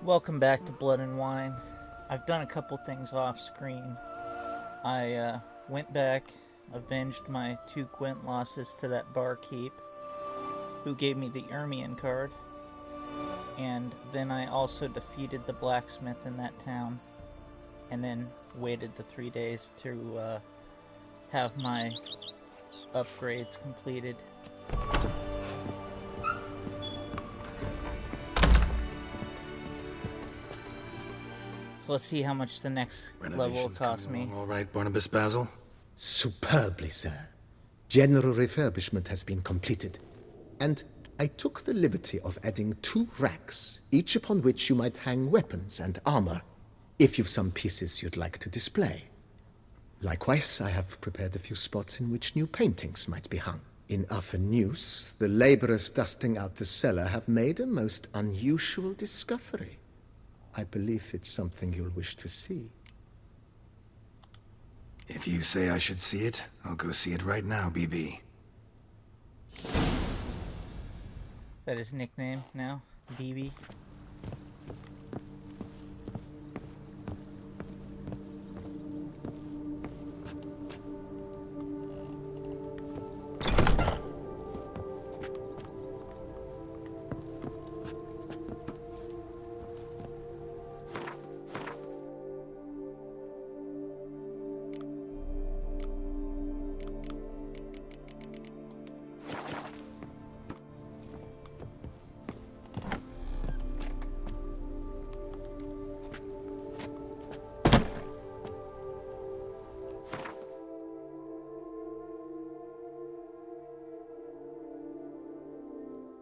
Welcome back to Blood and Wine. I've done a couple things off screen. I went back, avenged my 2 Gwent losses to that barkeep, who gave me the Ermion card, and then I also defeated the blacksmith in that town, and then waited the 3 days to have my upgrades completed. So let's see how much the next level will cost me. All right, Barnabas Basil? Superbly, sir. General refurbishment has been completed. And I took the liberty of adding 2 racks, each upon which you might hang weapons and armor, if you've some pieces you'd like to display. Likewise, I have prepared a few spots in which new paintings might be hung. In other news, the laborers dusting out the cellar have made a most unusual discovery. I believe it's something you'll wish to see. If you say I should see it, I'll go see it right now, BB. Is that his nickname now? BB?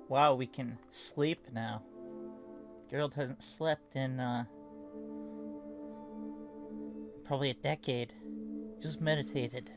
Wow, we can sleep now. Geralt hasn't slept in, probably a decade. Just meditated.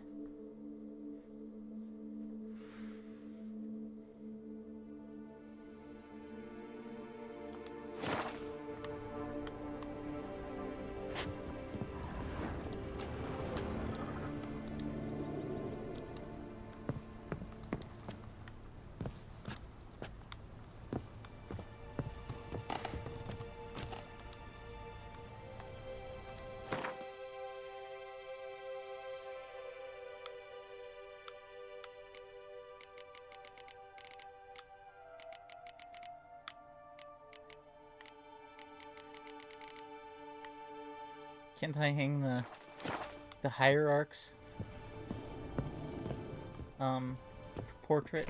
Can't I hang the hierarch's portrait?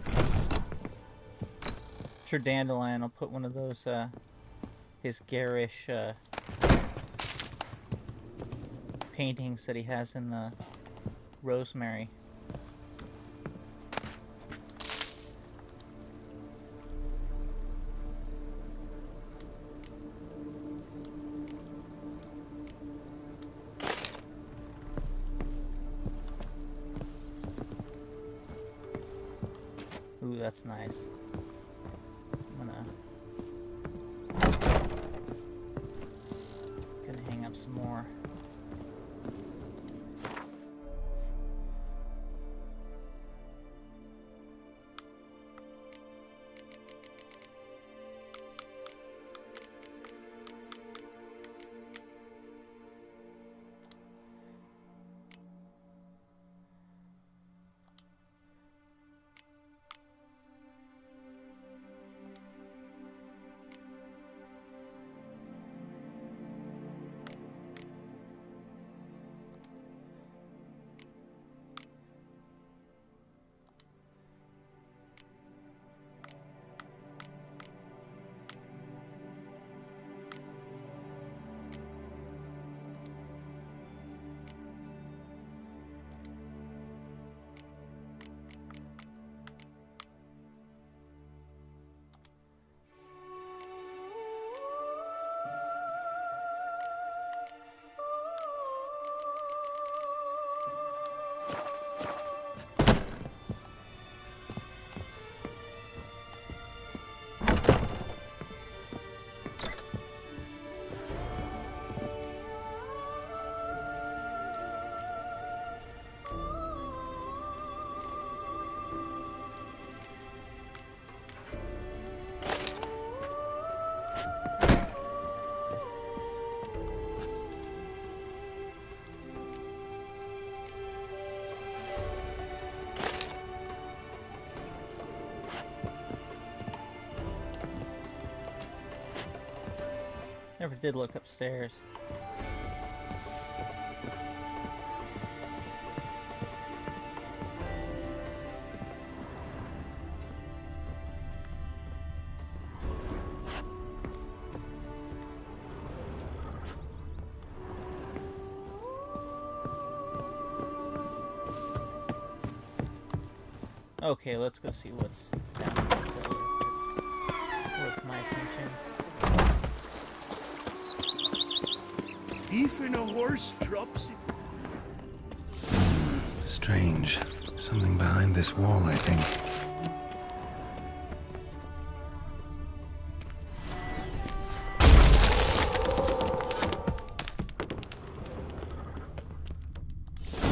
Sure, Dandelion, I'll put one of those his garish paintings that he has in the Rosemary. Ooh, that's nice. I'm gonna hang up some more. Never did look upstairs. Okay, let's go see what's down in the cellar that's worth my attention. Even a horse drops it. Strange. Something behind this wall, I think.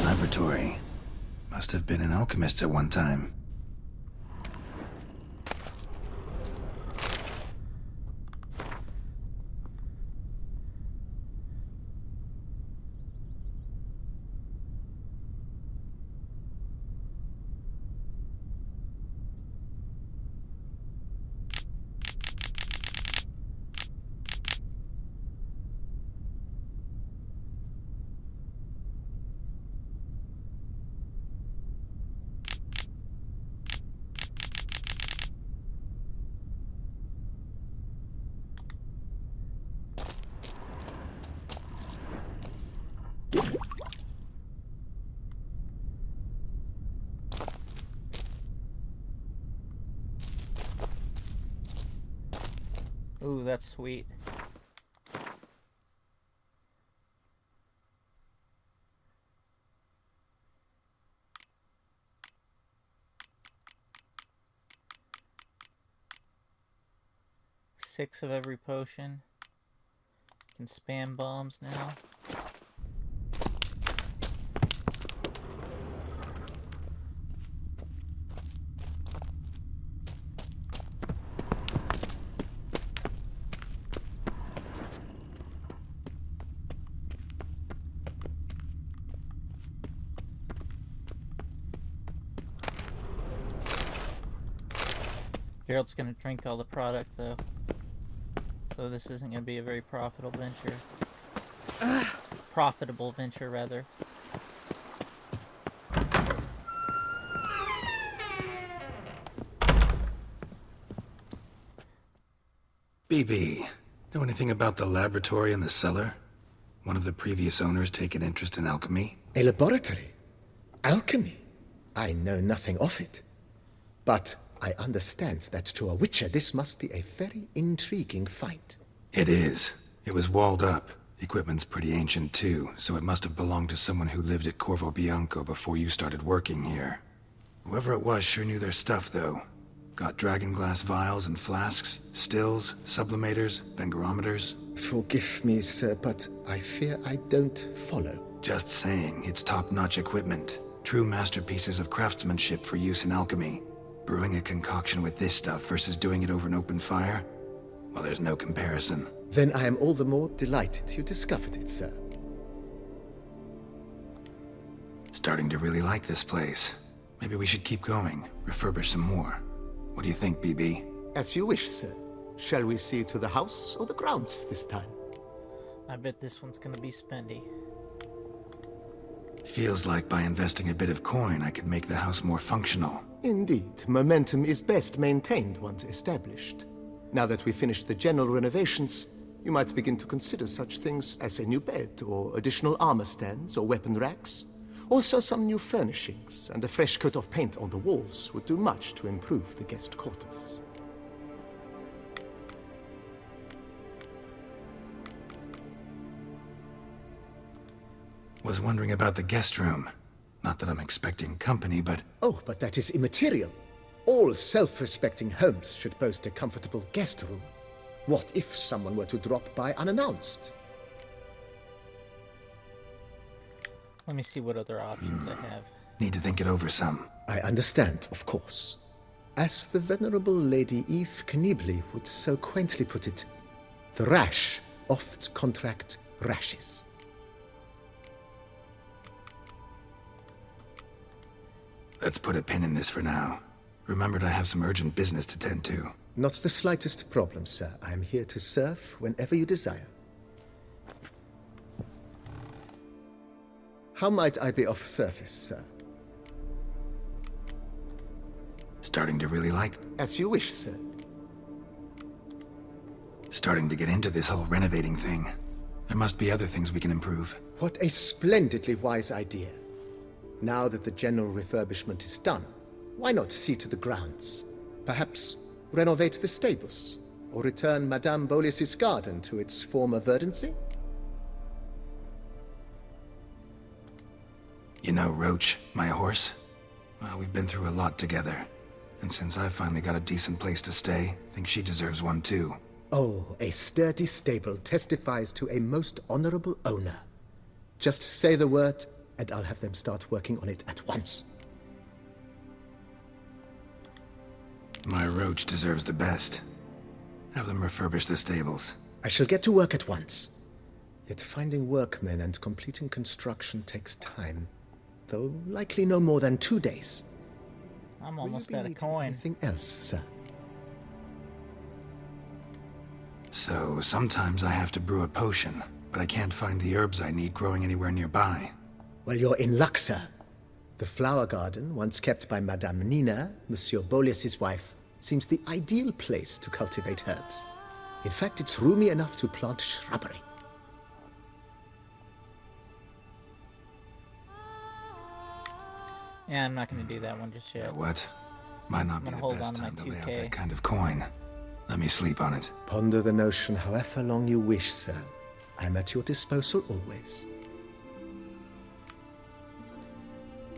Laboratory. Must have been an alchemist at one time. Ooh, that's sweet. Six of every potion. Can spam bombs now. Geralt's gonna drink all the product though. So this isn't gonna be a very profitable venture. Profitable venture, rather. BB, know anything about the laboratory in the cellar? One of the previous owners take an interest in alchemy? A laboratory? Alchemy? I know nothing of it. But I understand that to a witcher this must be a very intriguing find. It is. It was walled up. Equipment's pretty ancient too, so it must have belonged to someone who lived at Corvo Bianco before you started working here. Whoever it was sure knew their stuff though. Got dragonglass vials and flasks, stills, sublimators, vengerometers. Forgive me, sir, but I fear I don't follow. Just saying, it's top-notch equipment. True masterpieces of craftsmanship for use in alchemy. Brewing a concoction with this stuff versus doing it over an open fire? Well, there's no comparison. Then I am all the more delighted you discovered it, sir. Starting to really like this place. Maybe we should keep going, refurbish some more. What do you think, BB? As you wish, sir. Shall we see to the house or the grounds this time? I bet this one's gonna be spendy. Feels like by investing a bit of coin, I could make the house more functional. Indeed, momentum is best maintained once established. Now that we've finished the general renovations, you might begin to consider such things as a new bed, or additional armor stands, or weapon racks. Also some new furnishings, and a fresh coat of paint on the walls would do much to improve the guest quarters. Was wondering about the guest room. Not that I'm expecting company, but... Oh, but that is immaterial. All self-respecting homes should boast a comfortable guest room. What if someone were to drop by unannounced? Let me see what other options I have. Need to think it over some. I understand, of course. As the venerable Lady Eve Knibley would so quaintly put it, the rash oft contract rashes. Let's put a pin in this for now. Remembered I have some urgent business to tend to. Not the slightest problem, sir. I am here to serve whenever you desire. How might I be of service, sir? Starting to really like... As you wish, sir. Starting to get into this whole renovating thing. There must be other things we can improve. What a splendidly wise idea. Now that the general refurbishment is done, why not see to the grounds? Perhaps renovate the stables, or return Madame Bolis's garden to its former verdancy? You know Roach, my horse? Well, we've been through a lot together. And since I've finally got a decent place to stay, I think she deserves one too. Oh, a sturdy stable testifies to a most honorable owner. Just say the word, and I'll have them start working on it at once. My Roach deserves the best. Have them refurbish the stables. I shall get to work at once. Yet finding workmen and completing construction takes time, though likely no more than 2 days. I'm almost Will you out be of needing coin. Anything else, sir? So, sometimes I have to brew a potion, but I can't find the herbs I need growing anywhere nearby. Well, you're in luck, sir. The flower garden, once kept by Madame Nina, Monsieur Bolis's wife, seems the ideal place to cultivate herbs. In fact, it's roomy enough to plant shrubbery. Yeah, I'm not going to do that one just yet. What? Might not I'm be gonna the hold best on to my time to lay out 2K. that kind of coin. Let me sleep on it. Ponder the notion however long you wish, sir. I'm at your disposal always.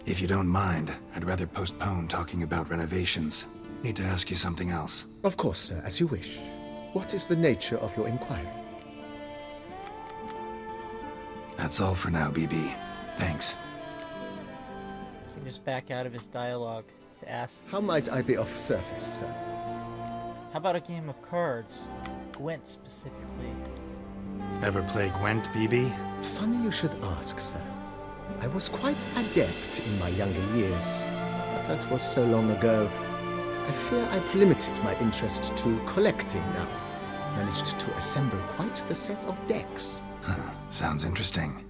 If you don't mind, I'd rather postpone talking about renovations. Need to ask you something else. Of course, sir, as you wish. What is the nature of your inquiry? That's all for now, BB. Thanks. He can just back out of his dialogue to ask, How might I be of service, sir? how about a game of cards? Gwent specifically. Ever play Gwent, BB? Funny you should ask, sir. I was quite adept in my younger years, but that was so long ago. I fear I've limited my interest to collecting now. Managed to assemble quite the set of decks. Sounds interesting.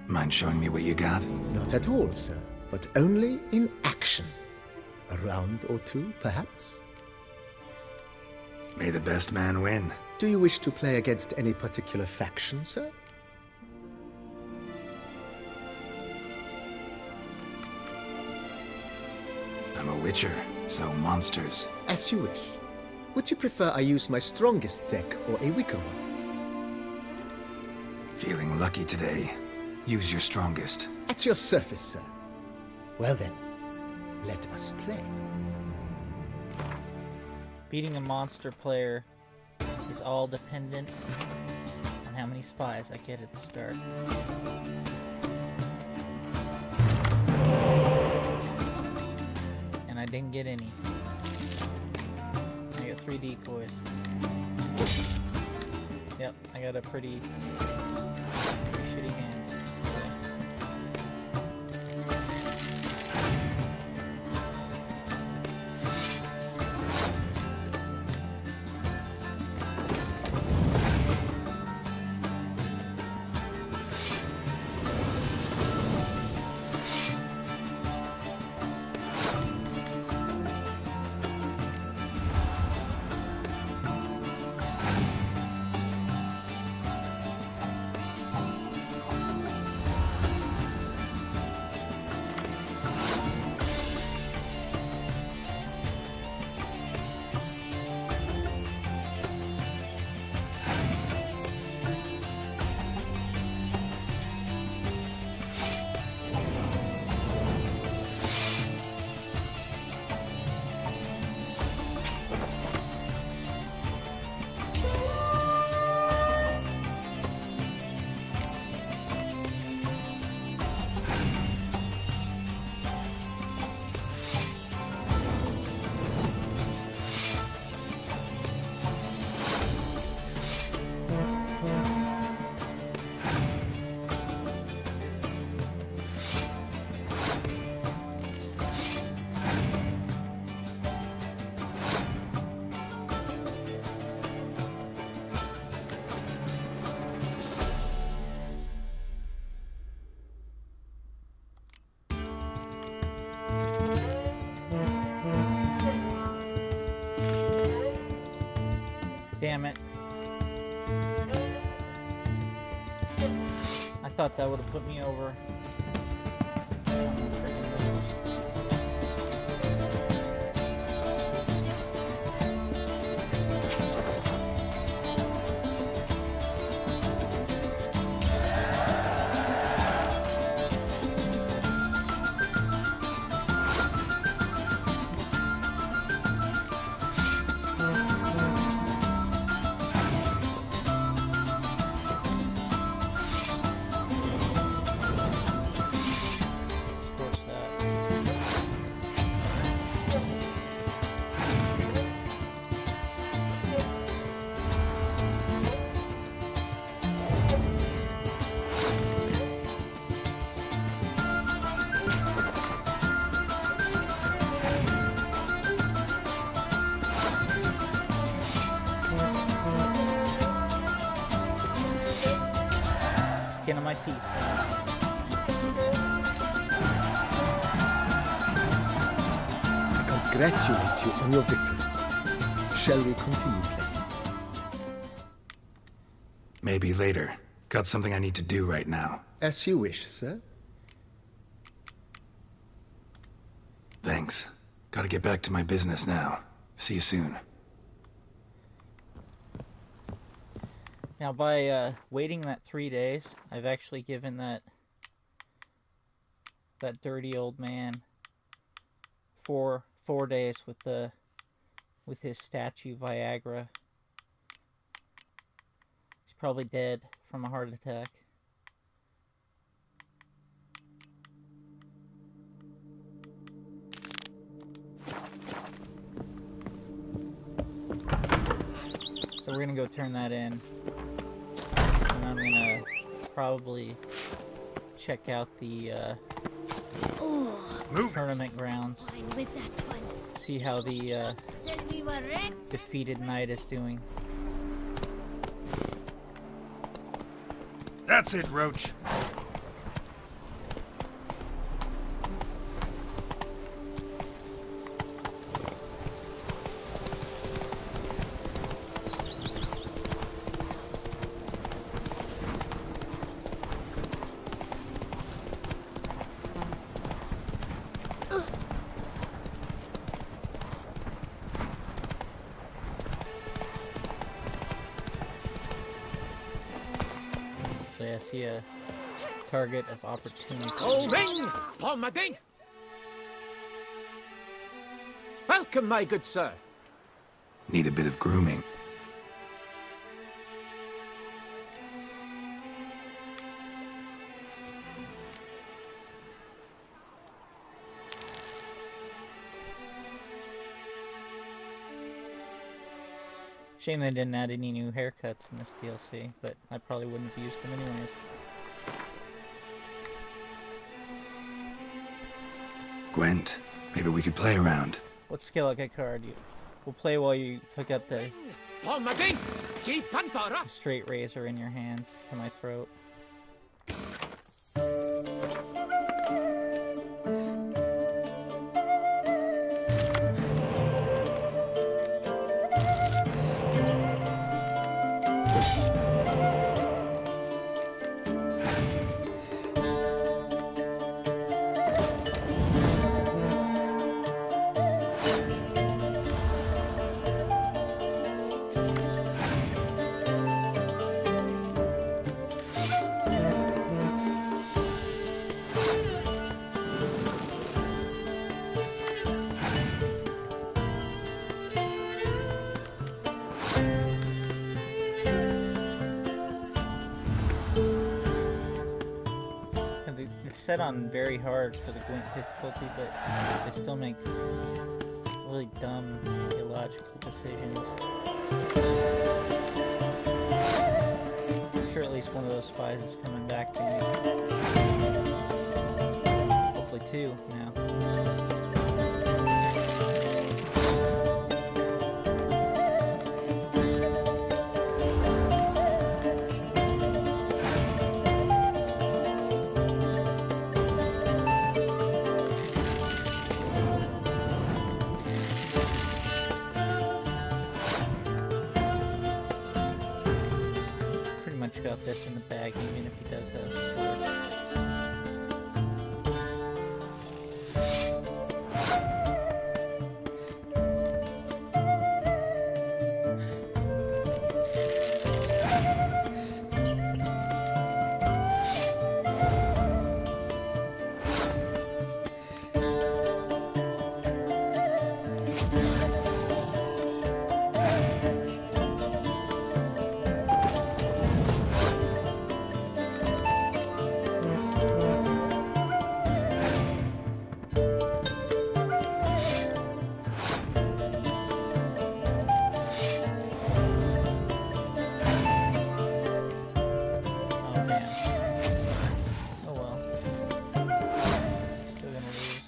Mind showing me what you got? Not at all, sir, but only in action. A round or two, perhaps? May the best man win. Do you wish to play against any particular faction, sir? I'm a witcher, so monsters. As you wish. Would you prefer I use my strongest deck or a weaker one? Feeling lucky today. Use your strongest. At your service, sir. Well then, let us play. Beating a monster player is all dependent on how many spies I get at the start. And I didn't get any. I got 3 decoys. Yep, I got a pretty shitty hand. Damn it. I thought that would have put me over. Freaking lose. Scorch that. Skin of my teeth, man. I congratulate you on your victory. Shall we continue playing? Maybe later. Got something I need to do right now. As you wish, sir. Thanks. Gotta get back to my business now. See you soon. Now, by waiting that 3 days, I've actually given that dirty old man 4 days with his statue Viagra. He's probably dead from a heart attack. So we're gonna go turn that in. And I'm gonna probably check out the tournament grounds. Fine with that one. See how the Still we were wrecked. defeated knight is doing. That's it, Roach. So yeah, I see a target of opportunity. Ring, Palmading! Welcome, my good sir. Need a bit of grooming. Shame they didn't add any new haircuts in this DLC, but I probably wouldn't have used them anyways. Gwent, maybe we could play around. What skill card you? We'll play while you pick up the Palmading! Chi Panthara! straight razor in your hands to my throat. It's set on very hard for the Gwent difficulty, but they still make really dumb, illogical decisions. I'm sure at least one of those spies is coming back to me. Hopefully two now. got this in the bag, even if he does have a sword. Oh, damn. Oh well. Still gonna lose.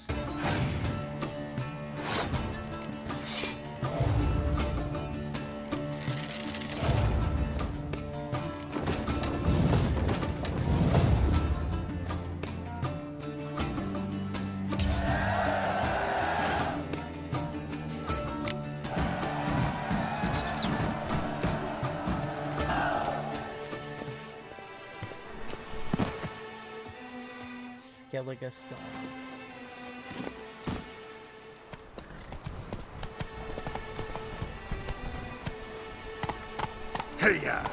Skellige Stone. Hey-ya!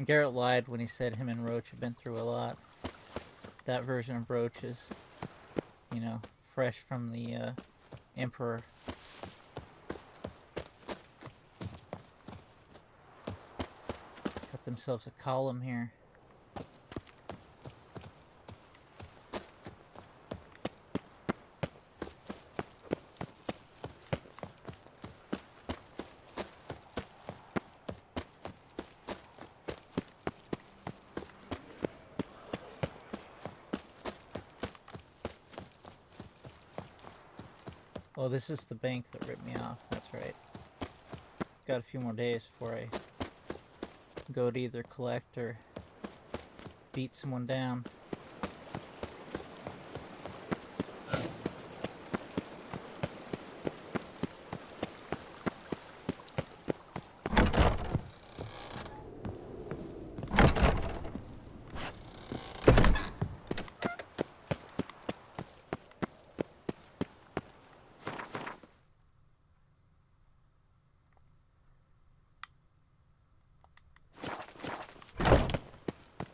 Garrett lied when he said him and Roach have been through a lot. That version of Roach is, you know, fresh from the Emperor. Got themselves a column here. Oh, this is the bank that ripped me off. That's right. Got a few more days before I go to either collect or beat someone down.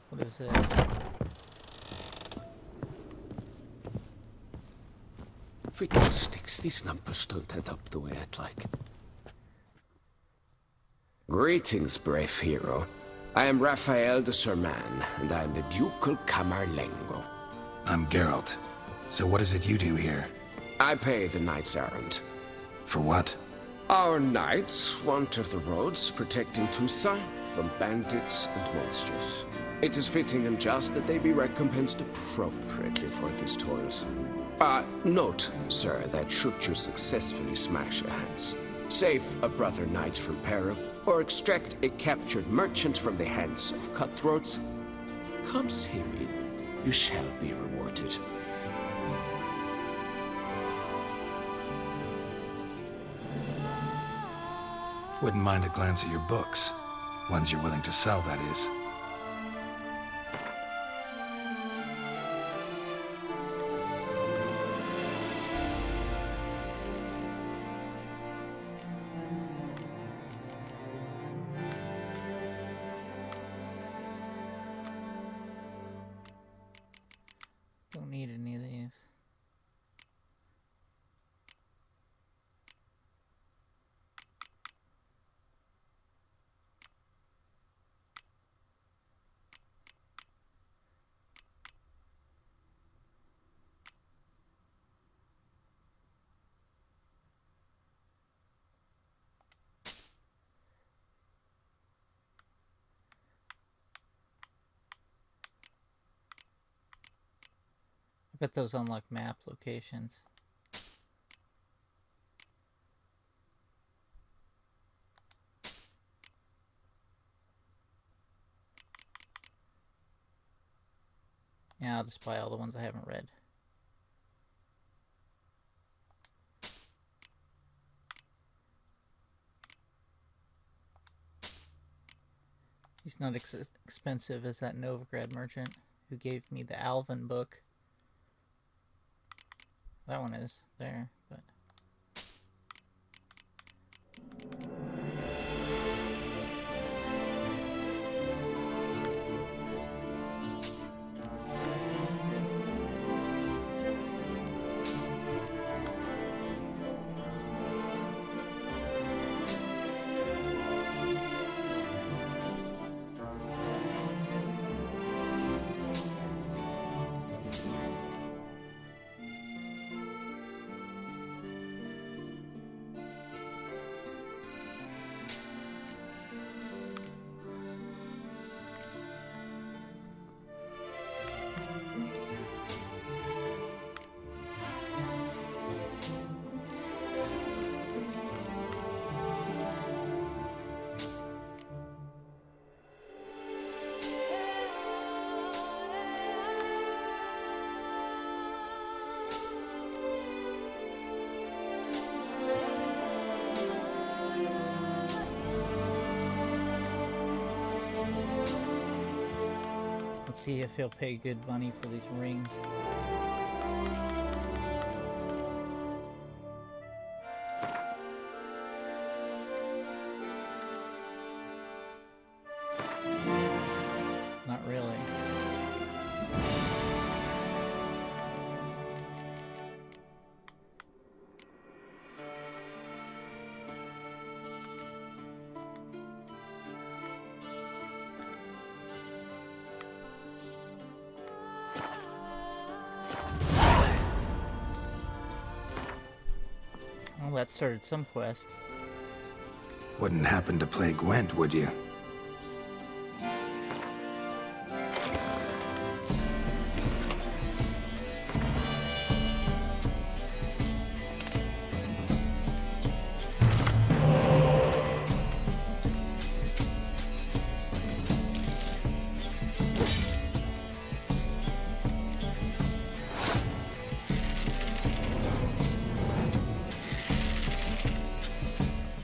What is this? Fiddlesticks, these numbers don't add up the way I'd like. Greetings, brave hero. I am Raphael de Serman, and I am the Ducal Camarlengo. I'm Geralt. So what is it you do here? I pay the knight's errand. For what? Our knights wander the roads, protecting Toussaint from bandits and monsters. It is fitting and just that they be recompensed appropriately for these toils. Note, sir, that should you successfully smash a hands, save a brother knight from peril, or extract a captured merchant from the hands of cutthroats, come see me. You shall be rewarded. Wouldn't mind a glance at your books. Ones you're willing to sell, that is. Don't need any of these. I bet those unlock map locations. Yeah, I'll just buy all the ones I haven't read. He's not expensive as that Novigrad merchant who gave me the Alvin book. That one is there, but... Let's see if he'll pay good money for these rings. Not really. Well, that started some quest. Wouldn't happen to play Gwent, would you?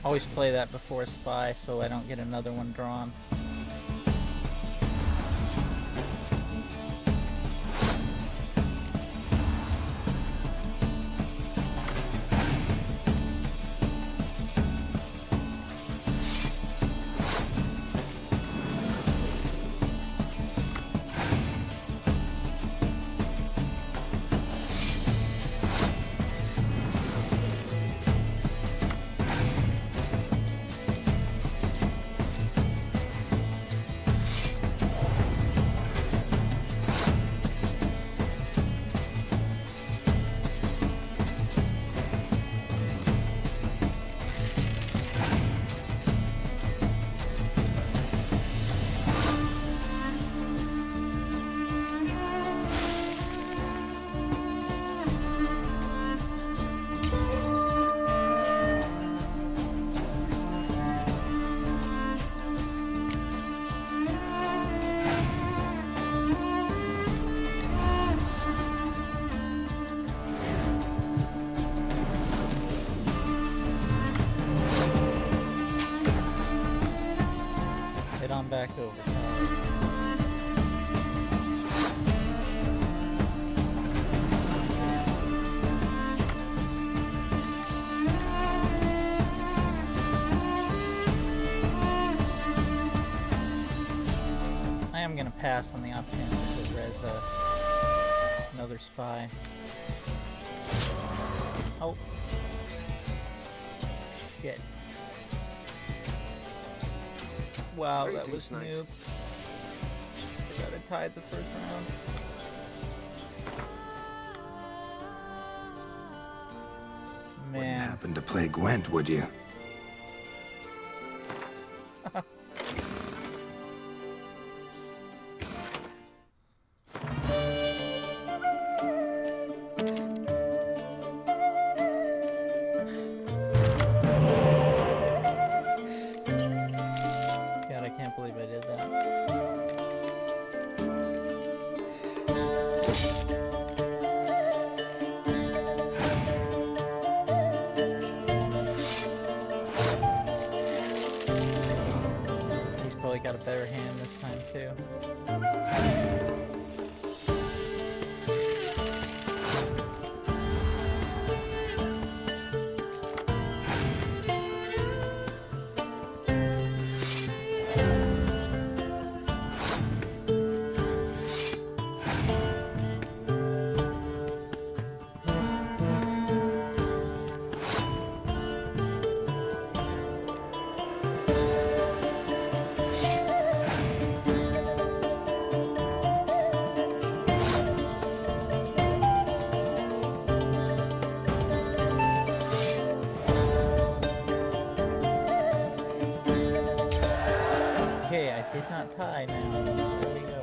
Always play that before a spy so I don't get another one drawn. Head on back over. I am gonna pass on the off chance it could res another spy. Oh. Shit. Wow, that was noob. Forgot I tied the first round. Wouldn't Man. happen to play Gwent, would you? He's probably got a better hand this time too. Okay, I did not tie now. There we go.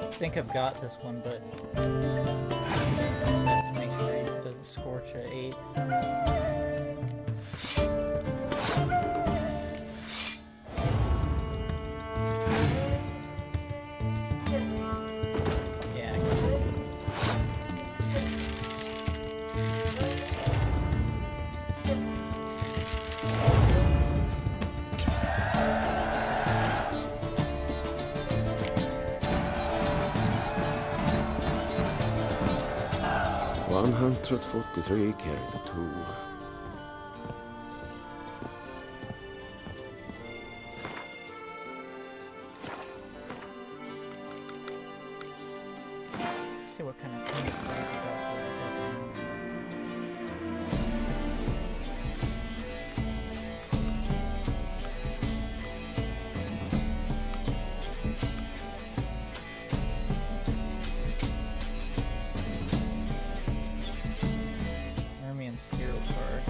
I think I've got this one, but just have to make sure he doesn't scorch at 8. Yeah, I got it. $143 carry the 2. See what kind of things I got for it. Merman's hero card.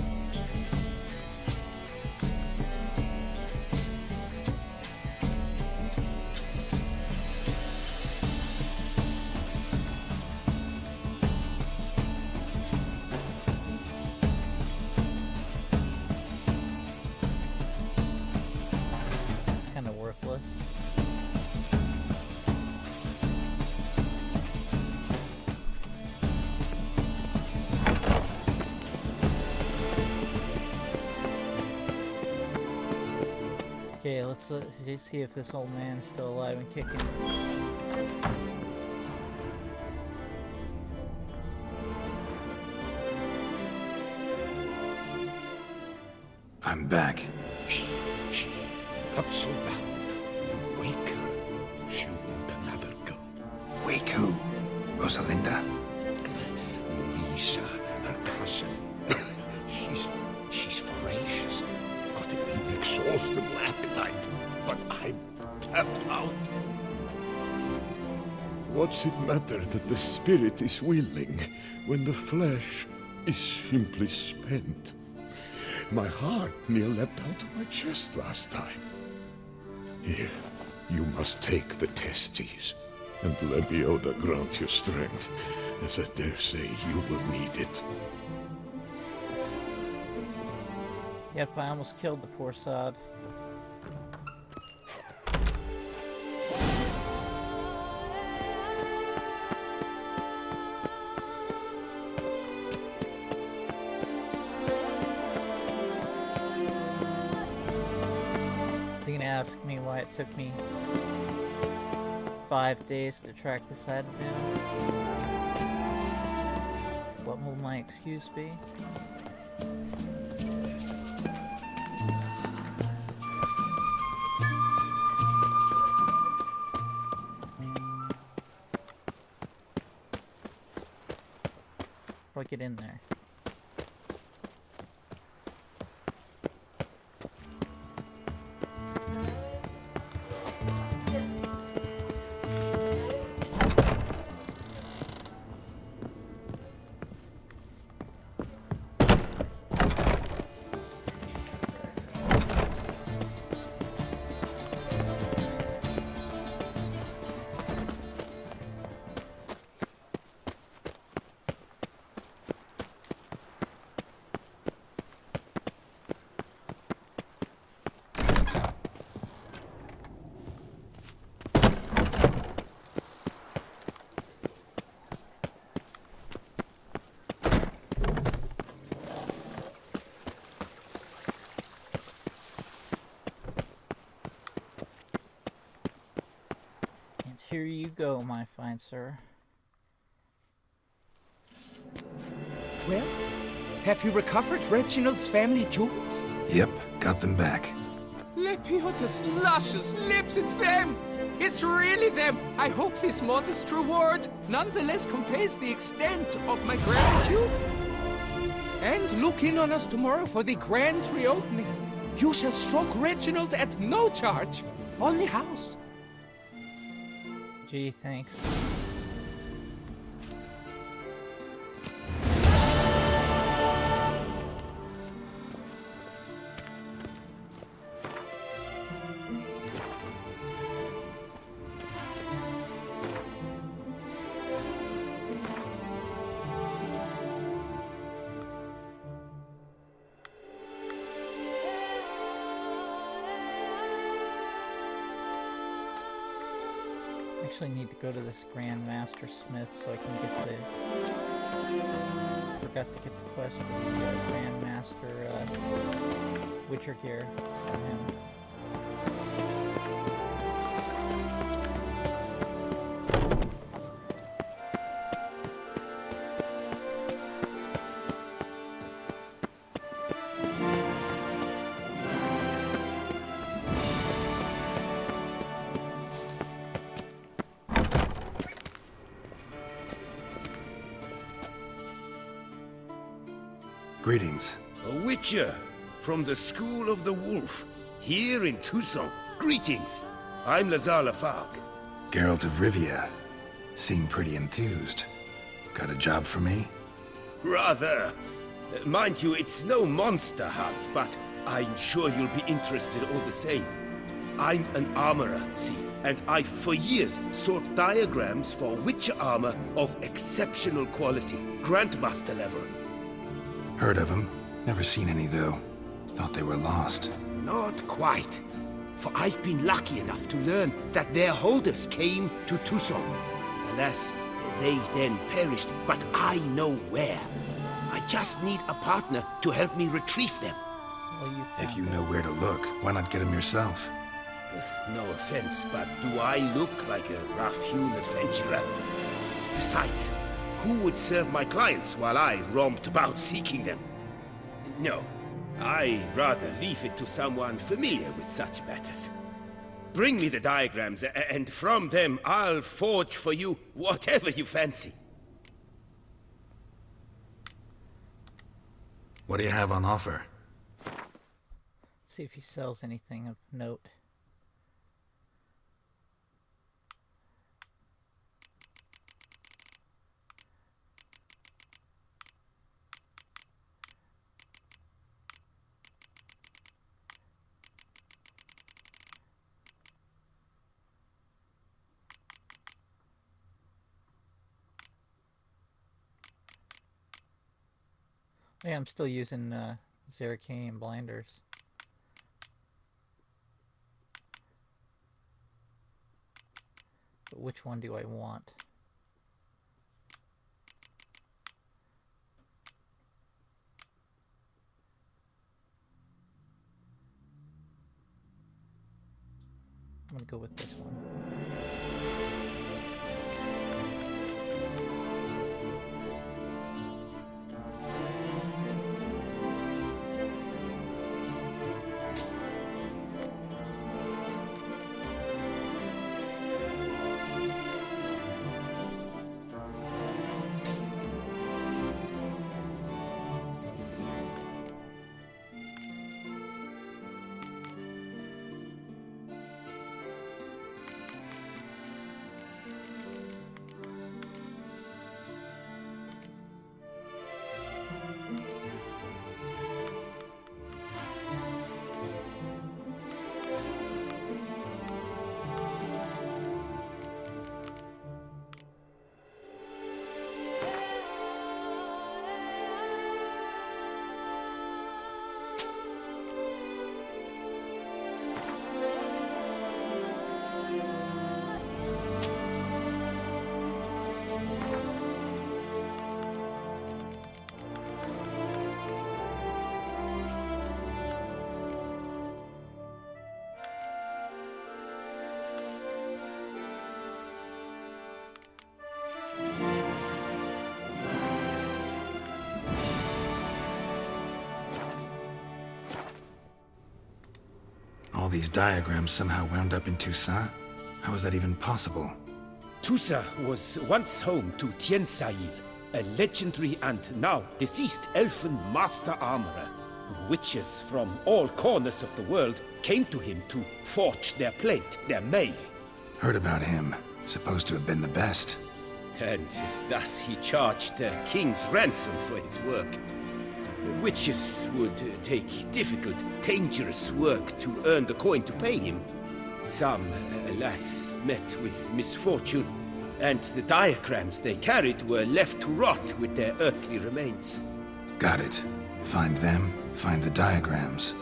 It's kind of worthless. Okay, let's see if this old man's still alive and kicking. I'm back. Shh, shh. Not so loud. You wake her. She won't let her go. Wake who? Rosalinda? Louisa, her cousin. She's voracious. Got an inexhaustible appetite. But I'm tapped out. What's it matter that the spirit is willing when the flesh is simply spent? My heart near leapt out of my chest last time. Here, you must take the testes, and Lebioda grant your strength, as I dare say you will need it. Yep, I almost killed the poor sod. Is he gonna ask me why it took me 5 days to track this item down? What will my excuse be? do I get in there? Here you go, my fine sir. Well, have you recovered Reginald's family jewels? Yep, got them back. Lepiotus luscious lips, it's them! It's really them! I hope this modest reward nonetheless conveys the extent of my gratitude. And look in on us tomorrow for the grand reopening. You shall stroke Reginald at no charge on the house. Gee, thanks. I actually need to go to this Grandmaster Smith so I can get the... I forgot to get the quest for the Grandmaster Witcher gear from him. Greetings. A Witcher from the School of the Wolf, here in Tucson. Greetings. I'm Lazar Lafargue. Geralt of Rivia. Seem pretty enthused. Got a job for me? Rather. Mind you, it's no monster hunt, but I'm sure you'll be interested all the same. I'm an armorer, see, and I've for years sought diagrams for Witcher armor of exceptional quality, Grandmaster level. Heard of them. Never seen any, though. Thought they were lost. Not quite. For I've been lucky enough to learn that their holders came to Tucson. Alas, they then perished, but I know where. I just need a partner to help me retrieve them. Well, If you know where to look, why not get them yourself? No offense, but do I look like a rough-hewn adventurer? Besides, who would serve my clients while I romped about seeking them? No, I rather leave it to someone familiar with such matters. Bring me the diagrams, and from them I'll forge for you whatever you fancy. What do you have on offer? see if he sells anything of note. Yeah, I'm still using Zeracanian blinders. But which one do I want? I'm gonna go with this one. All these diagrams somehow wound up in Toussaint? How is that even possible? Toussaint was once home to Tiensail, a legendary and now deceased elfin master armorer. Witches from all corners of the world came to him to forge their plate, their mail. Heard about him. Supposed to have been the best. And thus he charged the king's ransom for his work. Witches would take difficult, dangerous work to earn the coin to pay him. Some, alas, met with misfortune, and the diagrams they carried were left to rot with their earthly remains. Got it. Find them, find the diagrams.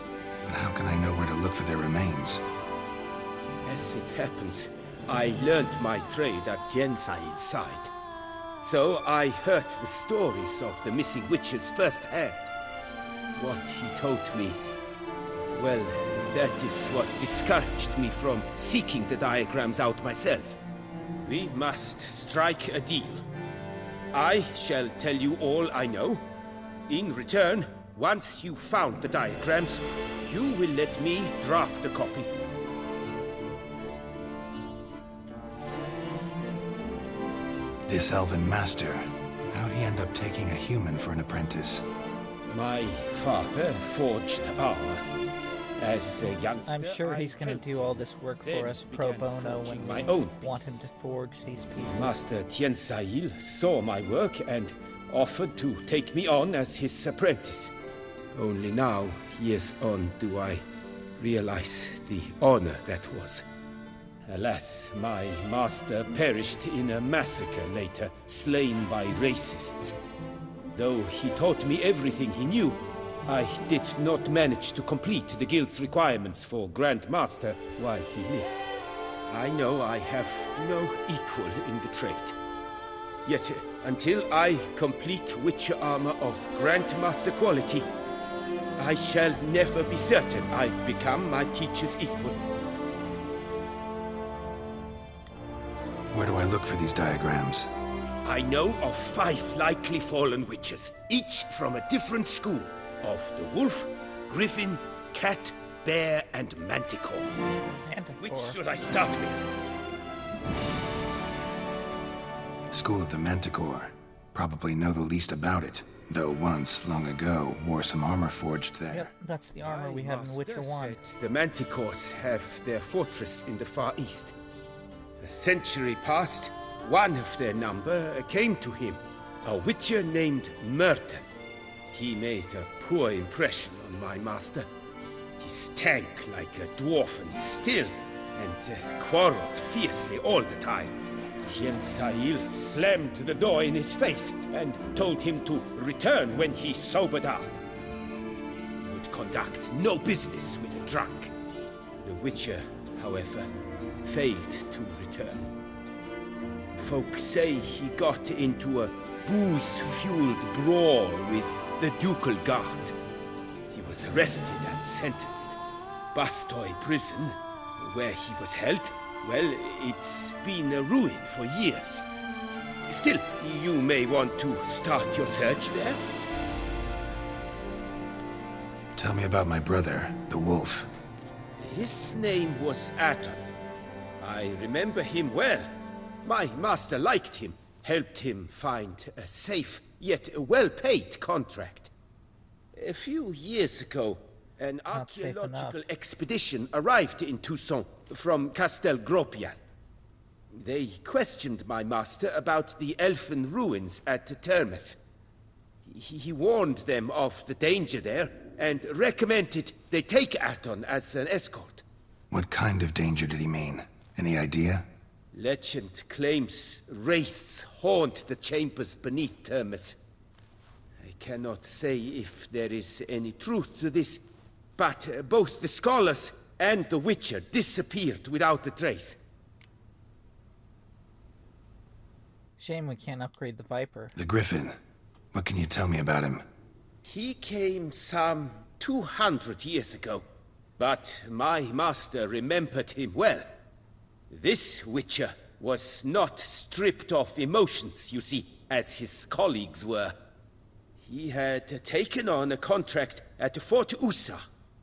But how can I know where to look for their remains? As it happens, I learned my trade at Jensail's side. So I heard the stories of the missing witches firsthand. What he told me, well, that is what discouraged me from seeking the diagrams out myself. We must strike a deal. I shall tell you all I know. In return, once you found the diagrams, you will let me draft a copy. This elven master, how'd he end up taking a human for an apprentice? My father forged armor. As a youngster, I'm sure I he's going helped to do all this work then for us pro began bono forging when my we own want him to pieces. forge these pieces. Master Tiensail saw my work and offered to take me on as his apprentice. Only now, years on, do I realize the honor that was. Alas, my master perished in a massacre later, slain by racists. Though he taught me everything he knew, I did not manage to complete the guild's requirements for Grandmaster while he lived. I know I have no equal in the trade. Yet, until I complete Witcher armor of Grandmaster quality, I shall never be certain I've become my teacher's equal. Where do I look for these diagrams? I know of 5 likely fallen witches, each from a different school of the wolf, griffin, cat, bear, and manticore. Which should I start with? School of the Manticore. Probably know the least about it. Though once, long ago, wore some armor forged there. Yep, that's the armor we have in Witcher 1. The Manticores have their fortress in the Far East. A century past, one of their number came to him, a witcher named Merton. He made a poor impression on my master. He stank like a dwarfen still, and quarreled fiercely all the time. Tiensail slammed the door in his face and told him to return when he sobered up. He would conduct no business with a drunk. The witcher, however, failed to return. Folk say he got into a booze-fueled brawl with the ducal guard. He was arrested and sentenced. Bastoy prison, where he was held, well, it's been a ruin for years. Still, you may want to start your search there. Tell me about my brother, the wolf. His name was Aton. I remember him well. My master liked him, helped him find a safe, yet well-paid contract. A few years ago, an Not safe archaeological enough. expedition arrived in Toussaint from Castel Gropian. They questioned my master about the elfin ruins at Termes. He warned them of the danger there and recommended they take Aton as an escort. What kind of danger did he mean? Any idea? Legend claims wraiths haunt the chambers beneath Termes. I cannot say if there is any truth to this, but both the scholars and the Witcher disappeared without a trace. Shame we can't upgrade the Viper. The Griffin. What can you tell me about him? He came some 200 years ago, but my master remembered him well. This Witcher was not stripped of emotions, you see, as his colleagues were. He had taken on a contract at Fort Usa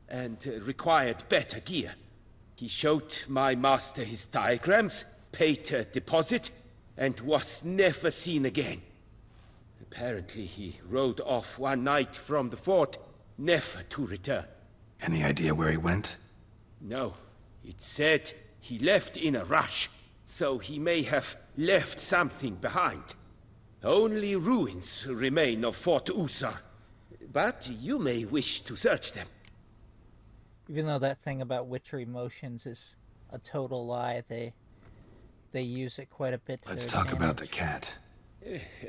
and required better gear. He showed my master his diagrams, paid a deposit, and was never seen again. Apparently, he rode off one night from the fort, never to return. Any idea where he went? No, it said he left in a rush, so he may have left something behind. Only ruins remain of Fort Usar, but you may wish to search them. Even though that thing about Witcher emotions is a total lie, they use it quite a bit to Let's their talk about the advantage. cat.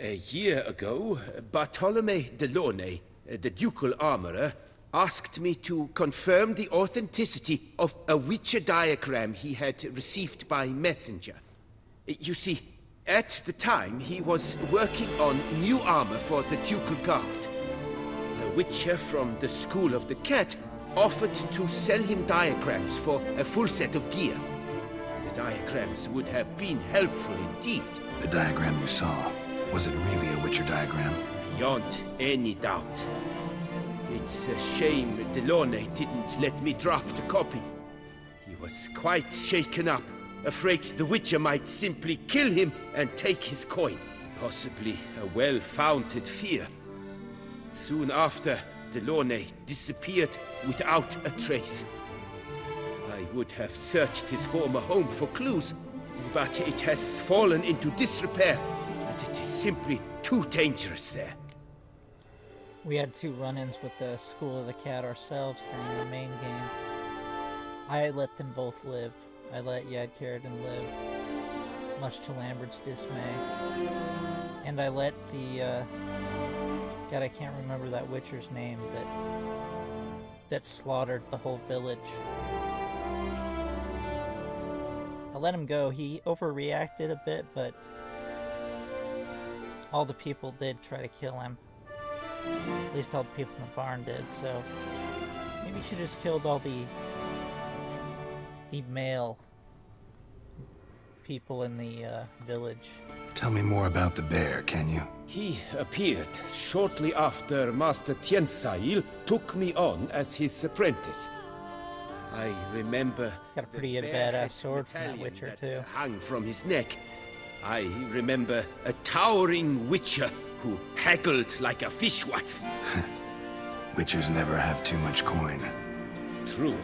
A year ago, Bartolome Delaunay, the ducal armorer, asked me to confirm the authenticity of a Witcher diagram he had received by messenger. You see, at the time he was working on new armor for the ducal guard. A Witcher from the School of the Cat offered to sell him diagrams for a full set of gear. The diagrams would have been helpful indeed. The diagram you saw, was it really a Witcher diagram? Beyond any doubt. It's a shame Delaunay didn't let me draft a copy. He was quite shaken up, afraid the Witcher might simply kill him and take his coin. Possibly a well-founded fear. Soon after, Delaunay disappeared without a trace. I would have searched his former home for clues, but it has fallen into disrepair, and it is simply too dangerous there. We had 2 run-ins with the School of the Cat ourselves during the main game. I let them both live. I let Yadkaridan live, much to Lambert's dismay. And I let the, God, I can't remember that Witcher's name that slaughtered the whole village. I let him go. He overreacted a bit, but all the people did try to kill him. At least all the people in the barn did, so maybe you should just killed all the male people in the village. Tell me more about the bear, can you? He appeared shortly after Master Tiensail took me on as his apprentice. I remember Got a pretty the badass bare-head sword from that medallion Witcher, that too. hung from his neck. I remember a towering Witcher who haggled like a fishwife. Witchers never have too much coin. True,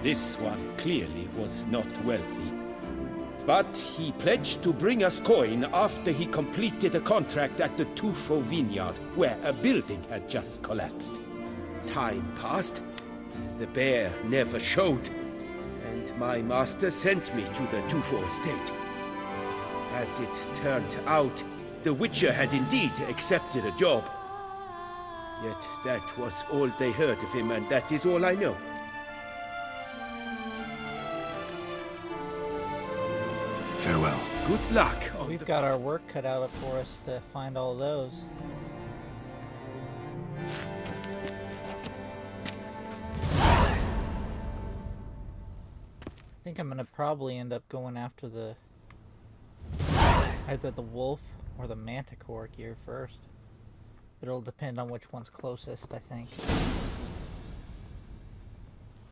this one clearly was not wealthy. But he pledged to bring us coin after he completed a contract at the Tufo vineyard, where a building had just collapsed. Time passed, the bear never showed, and my master sent me to the Tufo estate. As it turned out, the Witcher had indeed accepted a job. Yet that was all they heard of him, and that is all I know. Farewell. Good luck. on We've the got our work cut out for us to find all those. I think I'm gonna probably end up going after either the wolf or the manticore gear first. But it'll depend on which one's closest, I think.